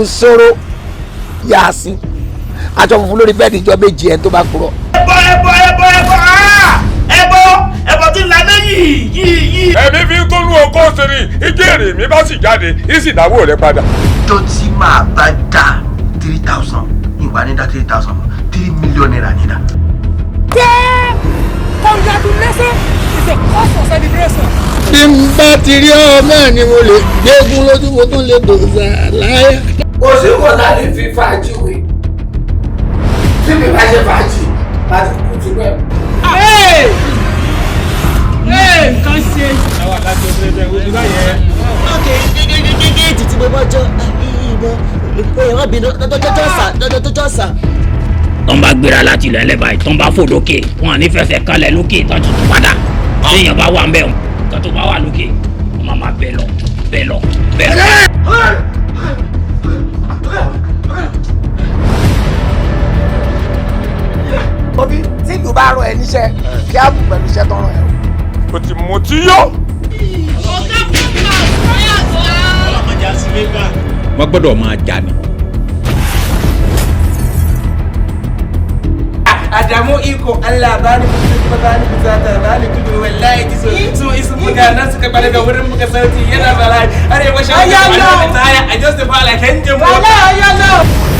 ogun sóró Yasin aṣọ funfun lórí bẹ́ẹ̀dì ìjọ méjì ẹ̀ tó bá kúrò. ẹbọ tí lànà yìí. ẹ̀mí fi ń kólú ọkọ sẹ́ni ìjẹ́rìí mi bá sì jáde ìsì ìdáwó rẹ padà. tó tí máa bá dá 3,000 ìwà ní dá 3,000 3 million naira ní dá. Congratulations! It's a cause for celebration. bí n bá ti rí ọ náà ni mo lè gbégún lójú mo tún lè dòṣà láyà. ó sì wọ́n láti fi fàájì wé tí mi bá ṣe fàájì láti kú ti pẹ́. Nǹkan ṣe. àwọn àlájọ ṣẹṣẹ ojú báyẹn. Okay, títí mo bá jọ ìwọ bí tó sà. tó ń bá gbéra láti ilẹ̀ ẹlẹ́bà yìí tó ń bá fò lókè wọn à ní fẹsẹ̀ kanlẹ̀ lókè tó tún padà téèyàn bá wà ń bẹ̀ tó tún bá wà lókè wọn máa bẹ̀ lọ. Obi tí ìlú bá rọ ẹ níṣẹ́ kí á bù pẹ̀lú iṣẹ́ tó rọ ẹ. o ti mú tí yó. ọlọ́mọdé àsìlẹ́gbà. wọ́n gbọ́dọ̀ máa jà ní. Adamu iko Allah bani mutum bani bizata bani tudu wallahi so isu muka nan suka bada ga wurin muka sauti yana da lai are washe ayallo I just feel like hanjin wallahi ayallo